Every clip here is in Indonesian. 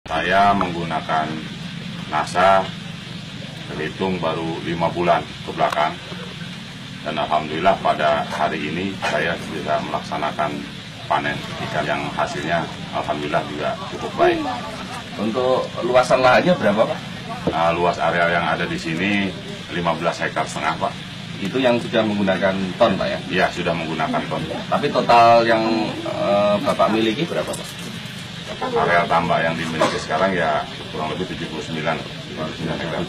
Saya menggunakan NASA, terhitung baru 5 bulan ke belakang. Dan alhamdulillah pada hari ini saya bisa melaksanakan panen ikan yang hasilnya alhamdulillah juga cukup baik. Untuk luasan lahannya berapa, Pak? Luas area yang ada di sini 15 hektar setengah, Pak. Itu yang sudah menggunakan ton, Pak ya? Iya, sudah menggunakan ton. Tapi total yang Bapak miliki berapa, Pak? Area tambak yang dimiliki sekarang ya kurang lebih 79 hektar.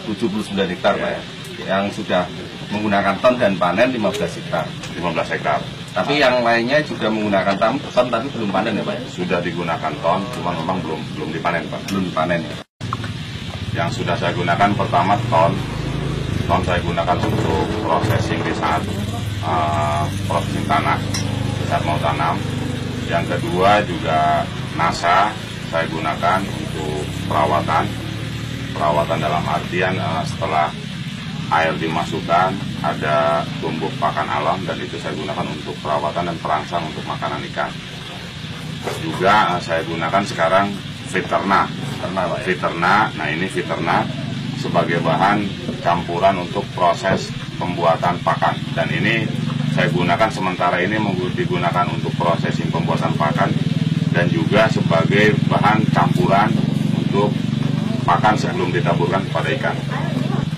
79 hektar, Pak ya? Yang sudah menggunakan ton dan panen 15 hektar. 15 hektar. Tapi yang lainnya juga menggunakan ton tapi belum panen ya, Pak? Sudah digunakan ton, cuma memang belum dipanen, Pak. Belum dipanen ya. Yang sudah saya gunakan pertama ton saya gunakan untuk processing di saat processing tanah, di saat mau tanam. Yang kedua juga NASA saya gunakan untuk perawatan dalam artian setelah air dimasukkan ada tumbuh pakan alam dan itu saya gunakan untuk perawatan dan perangsang untuk makanan ikan. Juga saya gunakan sekarang Viterna. Nah ini Viterna sebagai bahan campuran untuk proses pembuatan pakan. Dan ini saya gunakan sementara ini digunakan untuk prosesing pembuatan pakan dan juga sebagai bahan campuran untuk pakan sebelum ditaburkan kepada ikan.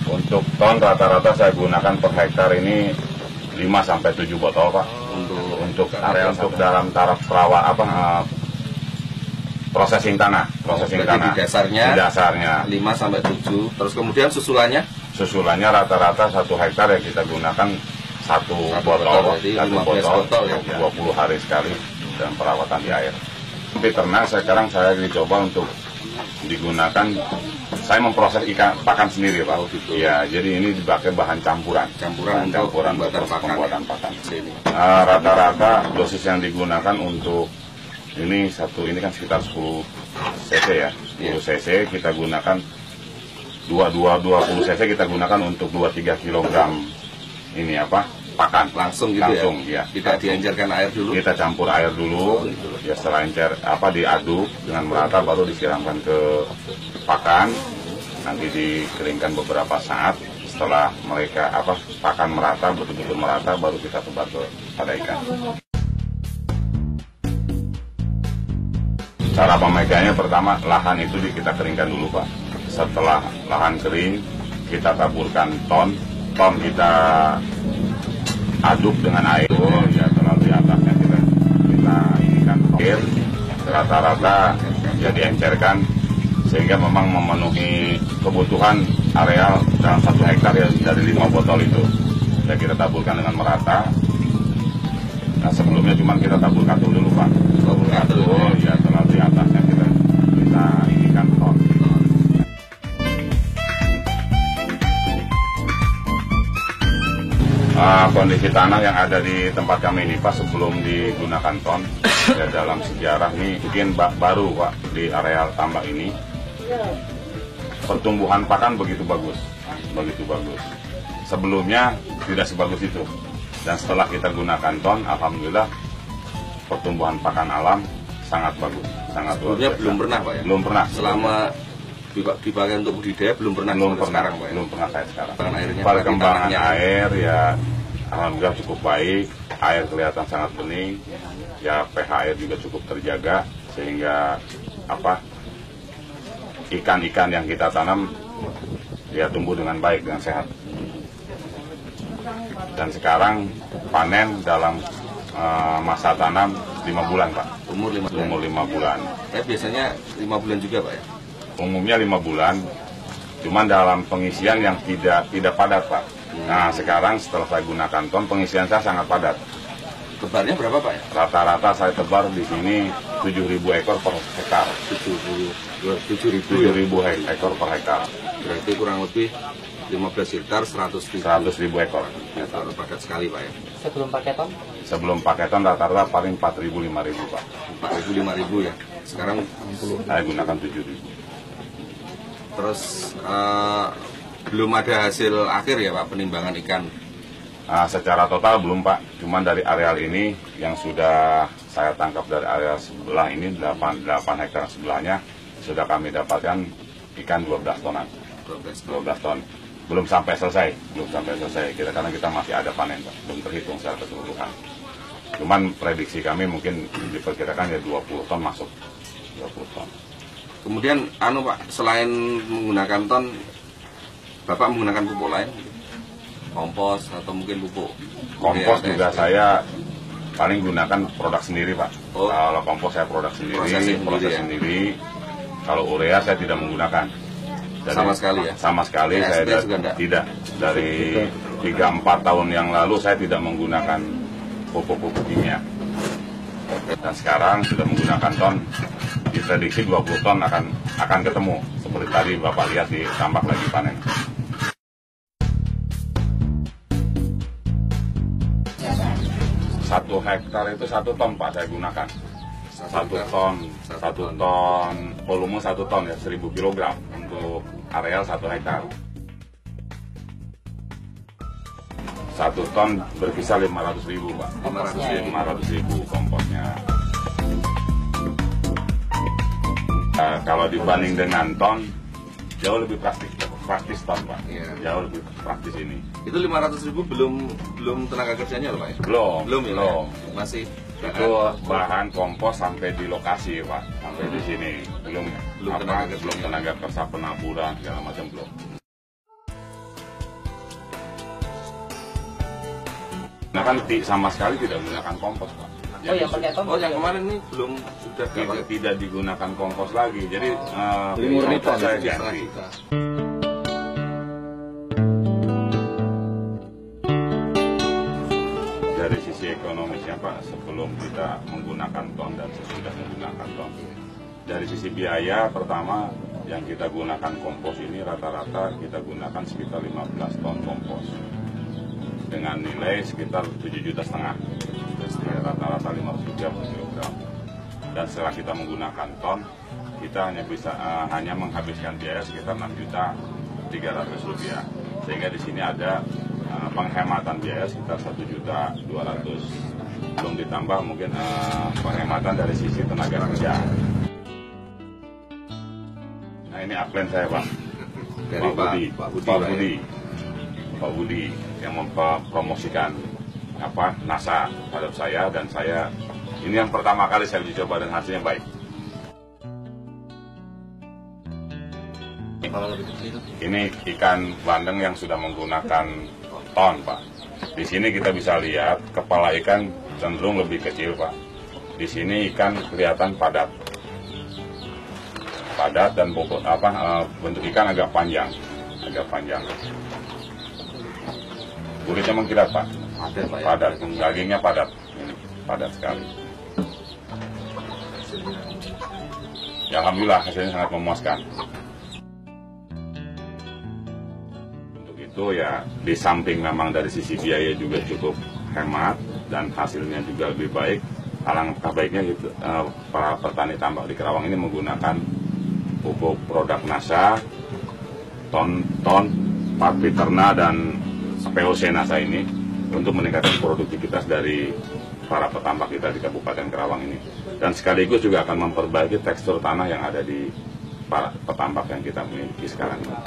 Untuk ton rata-rata saya gunakan per hektar ini 5-7 botol, Pak. Untuk area untuk dalam taraf processing tanah. Di dasarnya 5-7. Terus kemudian susulannya? Susulannya rata-rata 1 hektar yang kita gunakan satu botol ya, 20 hari sekali dan perawatan di air. Viterna sekarang saya dicoba untuk digunakan. Saya memproses ikan pakan sendiri, Pak. Ya, jadi ini dipakai bahan campuran untuk pembuatan pakan. Rata-rata dosis yang digunakan untuk ini kan sekitar 10 cc ya. 10 cc kita gunakan 20 cc kita gunakan untuk 2-3 kg ini pakan langsung ya. Tidak diencerkan air dulu. Kita campur air dulu. Ya setelah diaduk dengan merata baru disiramkan ke pakan. Nanti dikeringkan beberapa saat. Setelah pakan merata betul-betul merata baru kita tebar pada ikan. Cara pemegangnya pertama lahan itu kita keringkan dulu, Pak. Setelah lahan kering kita taburkan ton kita aduk dengan air, ya terlalu di atasnya kita inikan air rata-rata ya diencerkan sehingga memang memenuhi kebutuhan areal dalam 1 hektar ya dari 5 botol itu. Ya kita taburkan dengan merata. Nah sebelumnya cuma kita tabur katul dulu, Pak. Ya terlalu di atasnya kita inikan ton. Kondisi tanah yang ada di tempat kami ini, Pak, sebelum digunakan ton ya dalam sejarah ini mungkin baru, Pak, di areal tambak ini pertumbuhan pakan begitu bagus. Sebelumnya tidak sebagus itu dan setelah kita gunakan ton, alhamdulillah pertumbuhan pakan alam sangat bagus, sangat luar biasa. Belum pernah, Pak ya? Belum pernah. Selama dipakai untuk budidaya belum pernah sekarang, Pak ya? Belum pernah saya sekarang. Perkembangan air ya alhamdulillah cukup baik, air kelihatan sangat bening, ya pH air juga cukup terjaga sehingga ikan-ikan yang kita tanam ya tumbuh dengan baik, dengan sehat. Dan sekarang panen dalam masa tanam 5 bulan, Pak. Umur 5 bulan. Biasanya 5 bulan juga, Pak ya? Umumnya 5 bulan, cuman dalam pengisian yang tidak padat, Pak. Nah sekarang setelah saya gunakan ton, pengisian saya sangat padat. Tebarnya berapa, Pak ya? Rata-rata saya tebar di sini 7.000 ekor per hektar. 7.000 ekor per hektar. Berarti kurang lebih 15 hektar 100.000 ekor. Ya, padat sekali, Pak ya. Sebelum pakai ton rata-rata paling 4.000-5.000, Pak. 4.000-5.000 ya. Sekarang saya gunakan 7.000. Terus belum ada hasil akhir ya, Pak, penimbangan ikan? Secara total belum, Pak. Cuman dari areal ini yang sudah saya tangkap dari area sebelah ini 8 hektar sebelahnya sudah kami dapatkan ikan 12 tonan. 12 ton. Belum sampai selesai. Karena kita masih ada panen, Pak. Belum terhitung secara keseluruhan. Cuman prediksi kami mungkin diperkirakan ya 20 ton masuk. 20 ton. Kemudian Pak, selain menggunakan ton, Bapak menggunakan pupuk lain? Kompos atau mungkin pupuk? Kompos juga saya paling gunakan produk sendiri, Pak. Kalau kompos saya produk sendiri, proses sendiri. Kalau urea saya tidak menggunakan. Sama sekali ya? Sama sekali saya tidak. Dari 3-4 tahun yang lalu saya tidak menggunakan pupuk-pupuk kimia. Dan sekarang sudah menggunakan ton. Diprediksi 20 ton akan ketemu. Seperti tadi Bapak lihat di tambak lagi panen. Satu hektar itu 1 ton, Pak, saya gunakan. 1 ton, volume 1 ton ya, 1000 kg untuk areal 1 hektar. 1 ton berkisar 500.000, Pak. 500.000 komposnya. Kalau dibanding dengan ton, jauh lebih praktis ton, Pak. Jauh lebih praktis ini. Itu 500.000 belum tenaga kerjanya loh, Pak? Belum. Masih itu bahan kompos sampai di lokasi, Pak, sampai di sini belum tenaga kerja penaburan segala macam belum. Nah kan sama sekali tidak menggunakan kompos, Pak. Jadi, yang kemarin ini belum sudah tidak digunakan kompos lagi, jadi murni kompos saya ganti. Dari sisi ekonomisnya, Pak, sebelum kita menggunakan ton dan sesudah menggunakan ton, dari sisi biaya, pertama yang kita gunakan kompos ini rata-rata kita gunakan sekitar 15 ton kompos dengan nilai sekitar 7,5 juta, rata-rata 500 rupiah per kilogram. Dan setelah kita menggunakan ton, kita hanya menghabiskan biaya sekitar 6.300.000 rupiah, sehingga di sini ada penghematan biaya sekitar 1.200.000, belum ditambah mungkin penghematan dari sisi tenaga kerja. Nah ini upline saya, Pak, dari Pak Budi yang mempromosikan NASA pada saya, dan saya ini yang pertama kali saya uji coba dan hasilnya baik. Ini ikan bandeng yang sudah menggunakan ton, Pak. Di sini kita bisa lihat kepala ikan cenderung lebih kecil, Pak. Di sini ikan kelihatan padat dan bobot bentuk ikan agak panjang. Kulitnya mengkilat, Pak. Padat, dagingnya padat sekali. Ya, alhamdulillah hasilnya sangat memuaskan. Itu ya, di samping memang dari sisi biaya juga cukup hemat dan hasilnya juga lebih baik. Alangkah baiknya gitu, para petani tambak di Kerawang ini menggunakan pupuk produk NASA, ton, Parpiterna dan POC NASA ini untuk meningkatkan produktivitas dari para petambak kita di Kabupaten Kerawang ini, dan sekaligus juga akan memperbaiki tekstur tanah yang ada di para petambak yang kita miliki sekarang ini.